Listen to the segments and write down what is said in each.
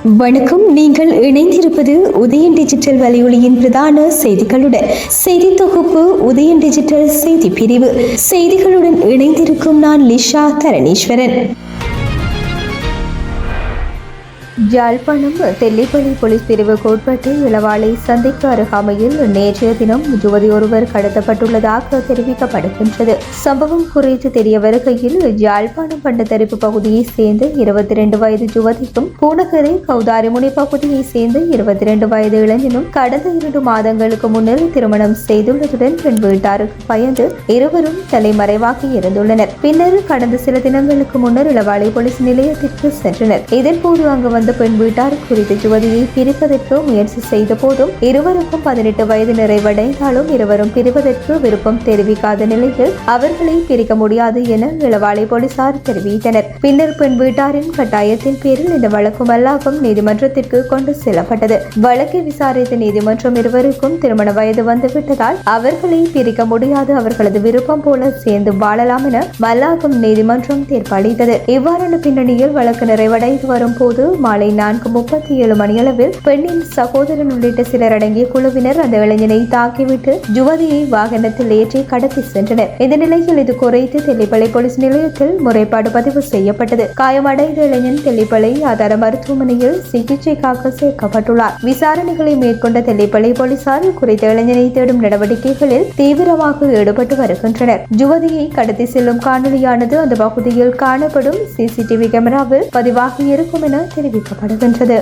வணக்கம். நீங்கள் இணைந்திருப்பது உதயன் டிஜிட்டல் வலையொலியின் பிரதான செய்திகளுடன். செய்தி தொகுப்பு உதயன் டிஜிட்டல் செய்தி பிரிவு. செய்திகளுடன் இணைந்திருக்கும் நான் லிஷா தரணீஸ்வரன். யாழ்ப்பாணம் தெல்லிப்பள்ளி போலீஸ் பிரிவுக்கு உட்பட்டு இளவாலை சந்தைக்கு அருகாமையில் நேற்றைய தினம் யுவதி ஒருவர் கடத்தப்பட்டுள்ளதாக தெரிவிக்கப்படுகின்றது. சம்பவம் குறித்து தெரிய வருகையில் யாழ்ப்பாணம் பண்டத்தரிப்பு பகுதியைச் சேர்ந்த 22 வயது யுவதிக்கும் பூனகரை கௌதாரிமுனை பகுதியைச் சேர்ந்த 22 வயது இளைஞனும் கடந்த 2 மாதங்களுக்கு முன்னர் திருமணம் செய்துள்ளதுடன் பெண் வீட்டாருக்கு பயந்து இருவரும் தலைமறைவாகி இருந்துள்ளனர். பின்னர் கடந்த சில தினங்களுக்கு முன்னர் இளவாலை போலீஸ் நிலையத்திற்கு சென்றனர். இதன்போது அங்கு வந்த பெண் வீட்டார் குறித்த யுவதியை பிரிப்பதற்கு முயற்சி செய்த போதும் இருவருக்கும் 18 வயது நிறைவடைந்தாலும் இருவரும் பிரிவதற்கு விருப்பம் தெரிவிக்காத நிலையில் அவர்களை பிரிக்க முடியாது என இளவாலை போலீசார் தெரிவித்தனர். பின்னர் பெண் வீட்டாரின் கட்டாயத்தின் பேரில் இந்த வழக்கு மல்லாகம் நீதிமன்றத்திற்கு கொண்டு செல்லப்பட்டது. வழக்கை விசாரித்த நீதிமன்றம் இருவருக்கும் திருமண வயது வந்துவிட்டதால் அவர்களை பிரிக்க முடியாது, அவர்களது விருப்பம் போல சேர்ந்து வாழலாம் என மல்லாகம் நீதிமன்றம் தீர்ப்பளித்தது. இவ்வாறான பின்னணியில் வழக்கு நிறைவடைந்து வரும் போது மாலை 4:37 மணியளவில் பெண்ணின் சகோதரன் உள்ளிட்ட சிலர் அடங்கிய குழுவினர் அந்த இளைஞனை தாக்கிவிட்டு யுவதியை வாகனத்தில் ஏற்றி கடத்தி சென்றனர். இந்த நிலையில் இது குறித்து தெல்லிப்பளை போலீஸ் நிலையத்தில் முறைப்பாடு பதிவு செய்யப்பட்டது. காயமடைந்த இளைஞன் தெல்லிப்பளை ஆதார மருத்துவமனையில் சிகிச்சைக்காக சேர்க்கப்பட்டுள்ளார். விசாரணைகளை மேற்கொண்ட தெல்லிப்பளை போலீசார் குறித்த இளைஞனை தேடும் நடவடிக்கைகளில் தீவிரமாக ஈடுபட்டு வருகின்றனர். யுவதியை கடத்தி செல்லும் காணொலியானது அந்த பகுதியில் காணப்படும் சிசிடிவி கேமராவில் பதிவாகி இருக்கும் என தெரிவிக்கப்படுகின்றது.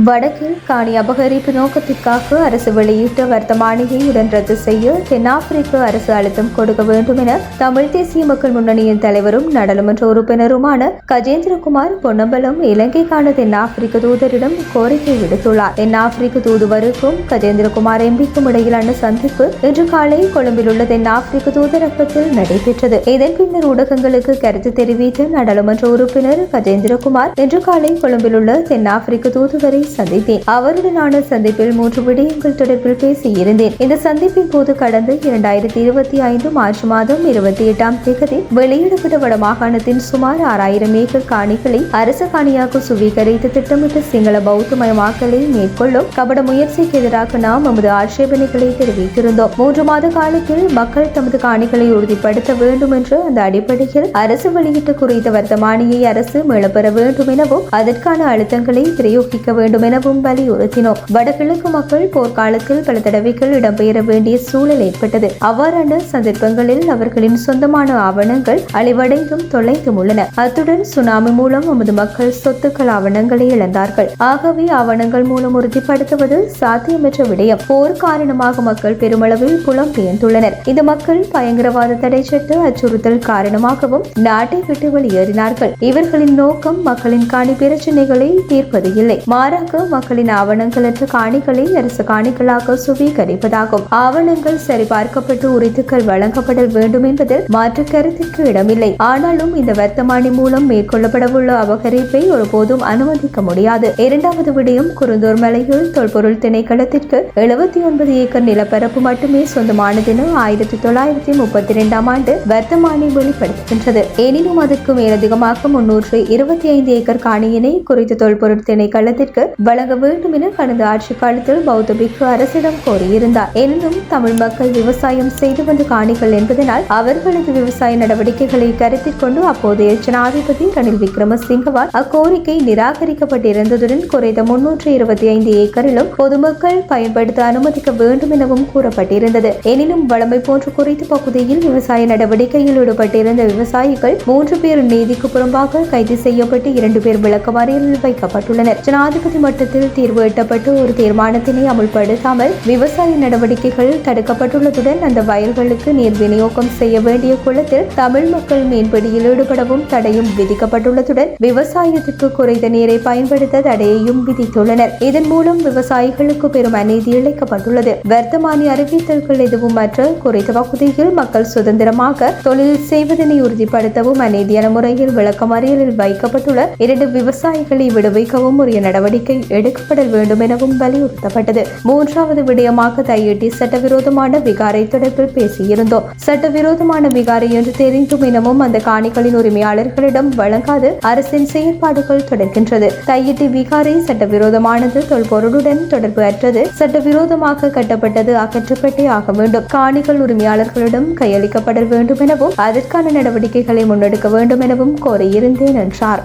வடக்கில் காணி அபகரிப்பு நோக்கத்திற்காக அரசு வெளியிட்ட வர்த்தமானியை உடன் ரத்து செய்ய தென்னாப்பிரிக்க அரசு அழுத்தம் கொடுக்க வேண்டும் என தமிழ் தேசிய மக்கள் முன்னணியின் தலைவரும் நாடாளுமன்ற உறுப்பினருமான கஜேந்திரகுமார் பொன்னம்பலம் இலங்கைக்கான தென்னாப்பிரிக்க தூதரிடம் கோரிக்கை விடுத்துள்ளார். தென்னாப்பிரிக்க தூதுவருக்கும் கஜேந்திரகுமார் எம்பிக்கும் இடையிலான சந்திப்பு இன்று காலை கொழும்பில் உள்ள தென்னாப்பிரிக்க தூதரகத்தில் நடைபெற்றது. இதன் பின்னர் ஊடகங்களுக்கு கருத்து தெரிவித்த நாடாளுமன்ற உறுப்பினர் கஜேந்திரகுமார் இன்று காலை கொழும்பில் உள்ள தென்னாப்பிரிக்க தூதுவரை சந்தித்தேன். அவருடனான சந்திப்பில் 3 விடயங்கள் தொடர்பில் பேசியிருந்தேன். இந்த சந்திப்பின் போது கடந்த 2025 மார்ச் மாதம் 28ஆம் தேதி வெளியிடப்பட்ட வடமாகாணத்தின் சுமார் 6000 ஏக்கர் காணிகளை அரசு காணியாக சுவீகரித்து திட்டமிட்ட சிங்கள பௌத்தமயமாக்கலை மேற்கொள்ளும் கபட முயற்சிக்கு எதிராக நாம் நமது ஆட்சேபனைகளை தெரிவித்திருந்தோம். 3 மாத காலத்தில் மக்கள் தமது காணிகளை உறுதிப்படுத்த வேண்டும் என்று அந்த அடிப்படையில் அரசு வெளியிட்ட குறித்த வர்த்தமானியை அரசு மீளப்பெற வேண்டும் எனவும் அதற்கான அழுத்தங்களை பிரயோகிக்க வேண்டும் எனவும் வலியுறுத்தினோம். வடகிழக்கு மக்கள் போர்க்காலத்தில் பல தடவைகள் இடம்பெயர வேண்டிய சூழல் ஏற்பட்டது. அவ்வாறான சந்தர்ப்பங்களில் அவர்களின் சொந்தமான ஆவணங்கள் அழிவடைந்தும் தொலைந்தும் உள்ளன. அத்துடன் சுனாமி மூலம் நமது மக்கள் சொத்துக்கள் ஆவணங்களை இழந்தார்கள். ஆகவே ஆவணங்கள் மூலம் உறுதிப்படுத்துவது சாத்தியமற்ற விடயம். போர் காரணமாக மக்கள் பெருமளவில் புலம்பெயர்ந்துள்ளனர். இந்த மக்கள் பயங்கரவாத தடை சட்ட அச்சுறுத்தல் காரணமாகவும் நாட்டை விட்டு வெளியேறினார்கள். இவர்களின் நோக்கம் மக்களின் காணி பிரச்சனைகளை தீர்ப்பது இல்லை, மாறாக மக்களின் ஆவணங்களற்ற காணிகளை அரசு காணிகளாக சுவீகரிப்பதாகும். ஆவணங்கள் சரிபார்க்கப்பட்டு உரித்துக்கள் வழங்கப்பட வேண்டும் என்பதில் மாற்று கருத்திற்கு இடமில்லை. ஆனாலும் இந்த வர்த்தமானி மூலம் மேற்கொள்ளப்படவுள்ள அபகரிப்பை ஒருபோதும் அனுமதிக்க முடியாது. இரண்டாவது விடயம், குருந்தூர் மலையில் தொல்பொருள் திணைக்களத்திற்கு 79 ஏக்கர் நிலப்பரப்பு மட்டுமே சொந்தமானதென 1932ஆம் ஆண்டு வர்த்தமானி வெளிப்படுத்துகின்றது. எனினும் அதற்கு மேலதிகமாக 325 ஏக்கர் காணியினை குறித்த தொல்பொருள் திணைக்களத்திற்கு வழங்க வேண்டும் என கடந்த ஆட்சி காலத்தில் பௌத்த பிக்கு அரசிடம் கோரியிருந்தார். எனினும் தமிழ் மக்கள் விவசாயம் செய்து வந்த காணிகள் என்பதனால் அவர்களது விவசாய நடவடிக்கைகளை கருத்தில் கொண்டு அப்போதைய ஜனாதிபதி ரணில் விக்ரமசிங்கவால் அக்கோரிக்கை நிராகரிக்கப்பட்டிருந்ததுடன் குறைந்த 325 ஏக்கரிலும் பொதுமக்கள் பயன்படுத்த அனுமதிக்க வேண்டும் எனவும் கூறப்பட்டிருந்தது. எனினும் வளமை போன்று குறித்த பகுதியில் விவசாய நடவடிக்கையில் ஈடுபட்டிருந்த விவசாயிகள் 3 பேர் நீதிக்கு புறம்பாக கைது செய்யப்பட்டு 2 பேர் விளக்கமறியலில் வைக்கப்பட்டுள்ளனர். ஜனாதிபதி மட்டத்தில் தீர்வு எட்டப்பட்டு ஒரு தீர்மானத்தினை அமுல்படுத்தாமல் விவசாய நடவடிக்கைகள் தடுக்கப்பட்டுள்ளதுடன் அந்த வயல்களுக்கு நீர் விநியோகம் செய்ய வேண்டிய குளத்தில் தமிழ் மக்கள் மீன்பிடியில் ஈடுபடவும் தடையும் விதிக்கப்பட்டுள்ளதுடன் விவசாயத்திற்கு குறைந்த நீரை பயன்படுத்த தடையையும் விதித்துள்ளனர். இதன் மூலம் விவசாயிகளுக்கு பெரும் அநீதி இழைக்கப்பட்டுள்ளது. வர்த்தமானி அறிவித்தல்கள் எதுவும் மற்ற குறித்த பகுதியில் மக்கள் சுதந்திரமாக தொழில் செய்வதனை உறுதிப்படுத்தவும் அநீதியான முறையில் விளக்கமறியலில் வைக்கப்பட்டுள்ள 2 விவசாயிகளை விடுவிக்கவும் உரிய நடவடிக்கை நடவடிக்கை எடுக்கப்பட வேண்டும் எனவும் வலியுறுத்தப்பட்டது. மூன்றாவது விடயமாக தையிட்டி சட்டவிரோதமான விகாரை தொடர்பில் பேசியிருந்தோம். சட்டவிரோதமான விகாரை என்று தெரிந்தும் எனவும் அந்த காணிகளின் உரிமையாளர்களிடம் வழங்காது அரசின் செயற்பாடுகள் தொடர்கின்றது. தையிட்டி விகாரை சட்டவிரோதமானது, தொல்பொருளுடன் தொடர்பு அற்றது, சட்டவிரோதமாக கட்டப்பட்டது, அகற்றப்பட்டே ஆக வேண்டும். காணிகள் உரிமையாளர்களிடம் கையளிக்கப்பட வேண்டும் எனவும் அதற்கான நடவடிக்கைகளை முன்னெடுக்க வேண்டும் எனவும் கோரியிருந்தேன் என்றார்.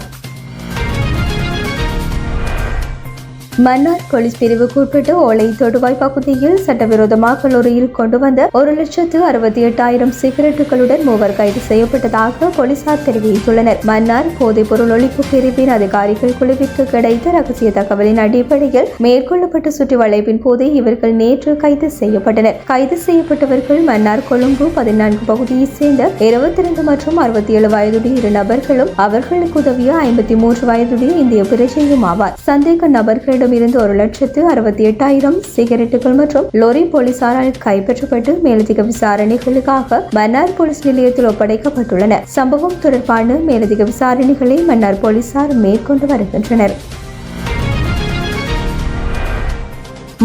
மன்னார் போலீஸ் பிரிவுக்கு உட்பட்டு ஓலை தொடுவாய் பகுதியில் சட்டவிரோதமாக லொரியில் கொண்டு வந்த 1,68,000 சிகரெட்டுகளுடன் 3 கைது செய்யப்பட்டதாக போலீசார் தெரிவித்துள்ளனர். மன்னார் போதைப்பொருள் ஒழிப்பு பிரிவின் அதிகாரிகள் குழுவிற்கு கிடைத்த ரகசிய தகவலின் அடிப்படையில் மேற்கொள்ளப்பட்ட சுற்றி வளைப்பின் போது இவர்கள் நேற்று கைது செய்யப்பட்டனர். கைது செய்யப்பட்டவர்கள் மன்னார் கொழும்பு 14 பகுதியைச் சேர்ந்த 22 மற்றும் 67 வயதுடைய 2 நபர்களும் அவர்களுக்கு உதவிய 53 வயதுடைய இந்திய பிரஜையும் ஆவார். சந்தேக நபர்களிடம் இருந்து 1,68,000 சிகரெட்டுகள் மற்றும் லொரி போலீசாரால் கைப்பற்றப்பட்டு மேலதிக விசாரணைகளுக்காக மன்னார் போலீஸ் நிலையத்தில் ஒப்படைக்கப்பட்டுள்ளன. சம்பவம் தொடர்பான மேலதிக விசாரணைகளை மன்னார் போலீசார் மேற்கொண்டு வருகின்றனர்.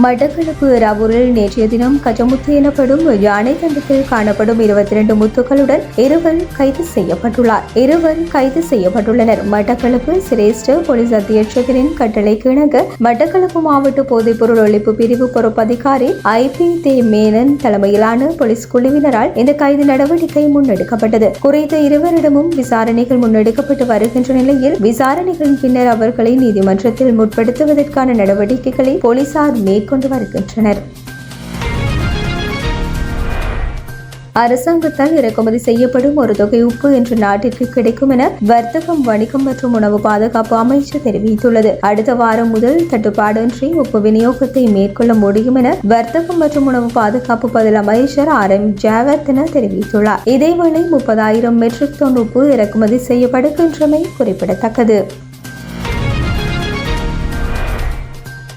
மட்டக்களப்பு ராவூரில் நேற்றைய தினம் கஜமுத்து எனப்படும் யானை தண்டத்தில் காணப்படும் 22 முத்துக்களுடன் இருவர் கைது செய்யப்பட்டுள்ளனர். மட்டக்களப்பு சிரேஷ்ட போலீஸ் அத்தியட்சகரின் கட்டளைக்கு இணங்க மட்டக்களப்பு மாவட்ட போதைப்பொருள் ஒழிப்பு பிரிவு பொறுப்பதிகாரி ஐபி தே மேனன் தலைமையிலான போலீஸ் குழுவினரால் இந்த கைது நடவடிக்கை முன்னெடுக்கப்பட்டது. குறித்த இருவரிடமும் விசாரணைகள் முன்னெடுக்கப்பட்டு வருகின்ற நிலையில் விசாரணைகளின் பின்னர் அவர்களை நீதிமன்றத்தில் முற்படுத்துவதற்கான நடவடிக்கைகளை போலீசார் கொண்டு வருகின்றனர். அரசாங்கத்தால் இறக்குமதி செய்யப்படும் ஒரு தொகை உப்பு இன்று நாட்டிற்கு கிடைக்கும் என வர்த்தகம், வணிகம் மற்றும் உணவு பாதுகாப்பு அமைச்சு தெரிவித்துள்ளது. அடுத்த வாரம் முதல் தட்டுப்பாடின்றி உப்பு விநியோகத்தை மேற்கொள்ள முடியும் என வர்த்தகம் மற்றும் உணவு பாதுகாப்பு பதில் அமைச்சர் RM ஜெயவர்தன தெரிவித்துள்ளார். இதேவேளை 30,000 மெட்ரிக் டன் உப்பு இறக்குமதி செய்யப்படுகின்றமை குறிப்பிடத்தக்கது.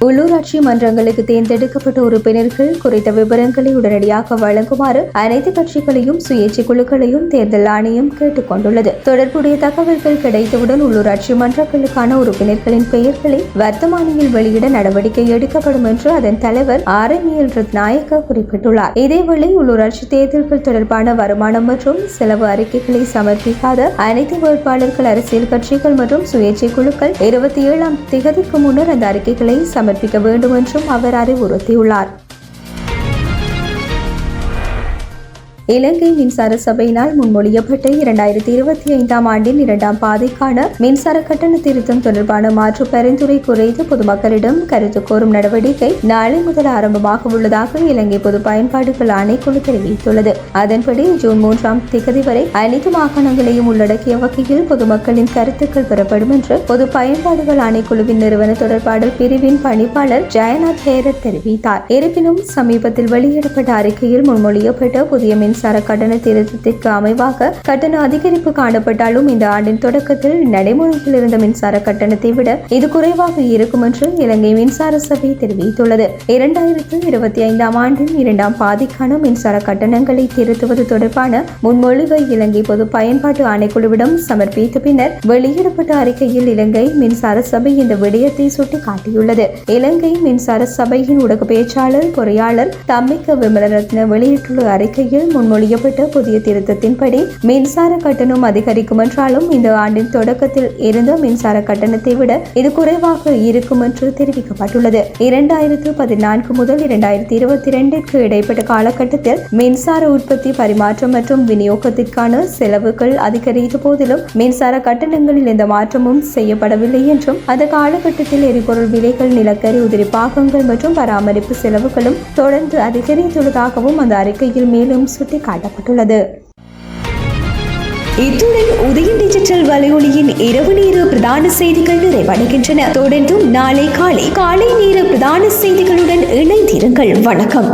உள்ளூராட்சி மன்றங்களுக்கு தேர்ந்தெடுக்கப்பட்ட உறுப்பினர்கள் குறித்த விவரங்களை உடனடியாக வழங்குமாறு அனைத்து கட்சிகளையும் சுயேட்சை குழுக்களையும் தேர்தல் ஆணையம் கேட்டுக் கொண்டுள்ளது. தொடர்புடைய தகவல்கள் கிடைத்தவுடன் உள்ளூராட்சி மன்றங்களுக்கான உறுப்பினர்களின் பெயர்களை வர்த்தமானியில் வெளியிட நடவடிக்கை எடுக்கப்படும் என்று அதன் தலைவர் RML ரத்நாயக்க குறிப்பிட்டுள்ளார். இதேவேளை உள்ளூராட்சி தேர்தல்கள் தொடர்பான வருமானம் மற்றும் செலவு அறிக்கைகளை சமர்ப்பிக்காத அனைத்து வேட்பாளர்கள், அரசியல் கட்சிகள் மற்றும் சுயேட்சை குழுக்கள் 27ஆம் திகதிக்கு முன்னர் அந்த அறிக்கைகளை சமர்ப்பிக்க வேண்டும் என்றும் அவர் அறிவுறுத்தியுள்ளார். இலங்கை மின்சார சபையினால் முன்மொழியப்பட்ட 2025ஆம் ஆண்டின் 2ஆம் பாதைக்கான மின்சார கட்டண திருத்தம் தொடர்பான மாற்று பரிந்துரை குறித்து பொதுமக்களிடம் கருத்து கோரும் நடவடிக்கை நாளை முதல் ஆரம்பமாக உள்ளதாக இலங்கை பொது பயன்பாடுகள் ஆணைக்குழு தெரிவித்துள்ளது. அதன்படி ஜூன் 3ஆம் தேதி வரை அனைத்து மாகாணங்களையும் உள்ளடக்கிய வகையில் பொதுமக்களின் கருத்துக்கள் பெறப்படும் என்று பொது பயன்பாடுகள் ஆணைக்குழுவின் நிறுவன தொடர்பாடல் பிரிவின் பணிப்பாளர் ஜெயநாத் ஹேரத் தெரிவித்தார். இருப்பினும் சமீபத்தில் வெளியிடப்பட்ட அறிக்கையில் முன்மொழியப்பட்ட புதிய மின்சார கட்டண திருத்தத்திற்கு அமைவாக கட்டண அதிகரிப்பு காணப்பட்டாலும் இந்த ஆண்டின் தொடக்கத்தில் நடைமுறையில் இருந்த மின்சார கட்டணத்தை விட இது குறைவாக இருக்கும் என்று இலங்கை மின்சார சபை தெரிவித்துள்ளது. 2025ஆம் ஆண்டின் 2ஆம் பாதைக்கான மின்சார கட்டணங்களை திருத்துவது தொடர்பான முன்மொழிவை இலங்கை பொது பயன்பாட்டு ஆணைக்குழுவிடம் சமர்ப்பித்த பின்னர் வெளியிடப்பட்ட அறிக்கையில் இலங்கை மின்சார சபை இந்த விடயத்தை சுட்டிக்காட்டியுள்ளது. இலங்கை மின்சார சபையின் ஊடக பேச்சாளர் பொறியாளர் தம்மிக்க விமலரத்ன வெளியிட்டுள்ள அறிக்கையில் முன்மொழியப்பட்ட புதிய திருத்தத்தின்படி மின்சார கட்டணம் அதிகரிக்கும் என்றாலும் இந்த ஆண்டின் தொடக்கத்தில் இருந்த மின்சார கட்டணத்தை விட இது குறைவாக இருக்கும் என்று தெரிவிக்கப்பட்டுள்ளது. 2014 முதல் 2022க்கு இடைப்பட்ட காலகட்டத்தில் மின்சார உற்பத்தி, பரிமாற்றம் மற்றும் விநியோகத்திற்கான செலவுகள் அதிகரித்த போதிலும் மின்சார கட்டணங்களில் எந்த மாற்றமும் செய்யப்படவில்லை என்றும் அந்த காலகட்டத்தில் எரிபொருள் விலைகள், நிலக்கரி, உதிரி பாகங்கள் மற்றும் பராமரிப்பு செலவுகளும் தொடர்ந்து அதிகரித்துள்ளதாகவும் அந்த அறிக்கையில் மேலும் சுட்டிக்காட்டப்பட்டுள்ளது. இத்துடன் உதயம் டிஜிட்டல் வலையொலியின் இரவு நேர பிரதான செய்திகள் நிறைவடைகின்றன. தொடர்ந்தும் நாளை காலை நேர பிரதான செய்திகளுடன் இணைந்திருங்கள். வணக்கம்.